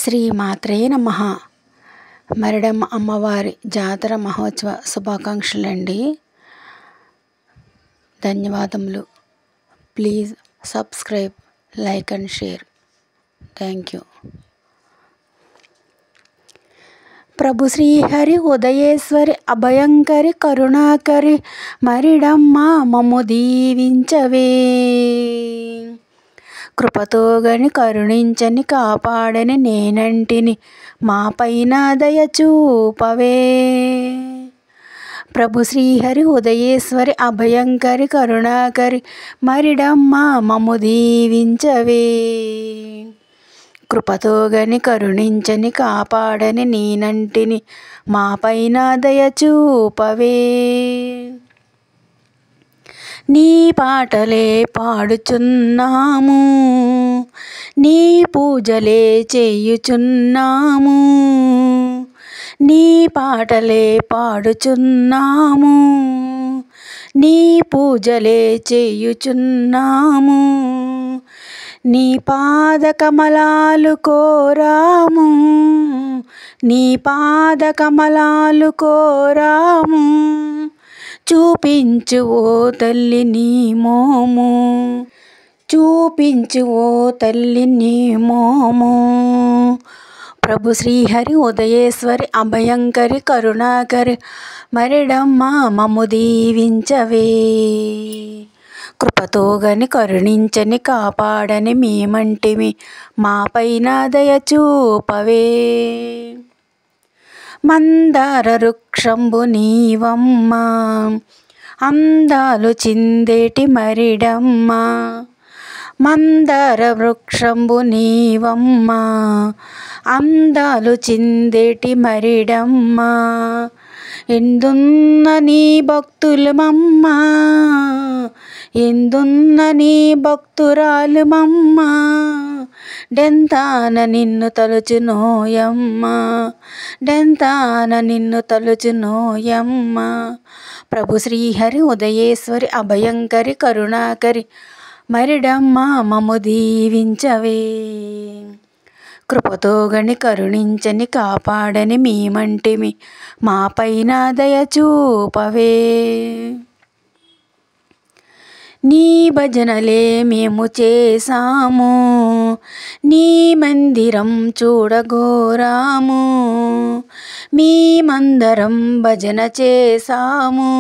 శ్రీమాత్రే నమః. మరిడమ్మ అమ్మవారి జాతర మహోత్సవ శుభాకాంక్షలండి. ధన్యవాదములు. Please subscribe, like and share. Thank you. ప్రభు శ్రీహరి ఉదయేశ్వరి అభయంకరి కరుణాకరి మరిడమ్మ మమ్ము దీవించవే. కృపతో గని కరుణించని కాపాడని నేనంటిని మా పైన దయ చూపవే. ప్రభు శ్రీహరి ఉదయేశ్వరి అభయంకరి కరుణాకరి మరిడమ్మ మమ్ము దీవించవే. కృపతో గని కరుణించని కాపాడని నేనంటిని మా పైన దయ చూపవే. నీ పాటలే పాడుచున్నాము, నీ పూజలే చేయుచున్నాము. నీ పాటలే పాడుచున్నాము, నీ పూజలే చేయుచున్నాము. నీ పాద కమలాలు కోరాము, నీ పాద కమలాలు కోరాము. చూపించు ఓ తల్లి నీ మోము, చూపించు ఓ తల్లి నీ మోము. ప్రభు శ్రీహరి ఉదయేశ్వరి అభయంకరి కరుణాకరి మరిడమ్మ మమ్ము దీవించవే. కృపతో గని కరుణించని కాపాడని మేమంటిమి మా పైన దయ చూపవే. మందార వృక్షంబు నీవమ్మ, అందాలు చిందేటి మరిడమ్మ. మందార వృక్షంబు నీవమ్మ, అందాలు చిందేటి మరిడమ్మ. ఎందున్న నీ భక్తులమమ్మ, ఎందున్న నీ భక్తురాలుమమ్మ. డెంతాన నిన్ను తలుచునోయమ్మ, డెంతాన నిన్ను తలుచునోయమ్మ. ప్రభు శ్రీహరి ఉదయేశ్వరి అభయంకరి కరుణాకరి మరిడమ్మ మమ్ము దీవించవే. కృపతో గని కరుణించని కాపాడని మేమంటిమి మా పైన దయ చూపవే. నీ భజనలే మేము చేసాము, నీ మందిరం చూడగోరాము. మేమందరం భజన చేసాము,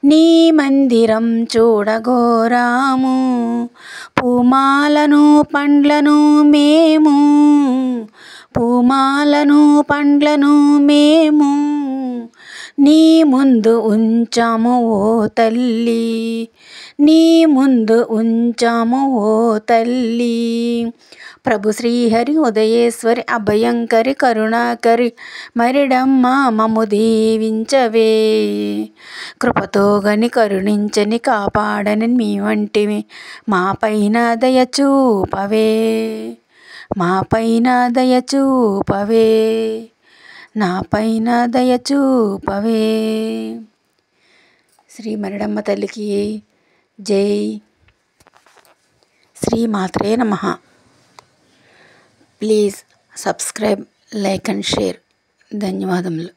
నీ మందిరం చూడగోరాము. పూమాలను పండ్లను మేము, పూమాలను పండ్లను మేము నీ ముందు ఉంచాము ఓ తల్లి, నీ ముందు ఉంచాము ఓ తల్లి. ప్రభు శ్రీహరి ఉదయేశ్వరి అభయంకరి కరుణాకరి మరిడమ్మ మమ్ము దీవించవే. కృపతో గని కరుణించని కాపాడని మేమంటిమి మా పైన దయ చూపవే, మా పైన దయ చూపవే, నా పైన దయ చూపవే. శ్రీ మరిడమ్మ తల్లికి జై. శ్రీమాత్రే నమః. Please subscribe, like and share. ధన్యవాదములు.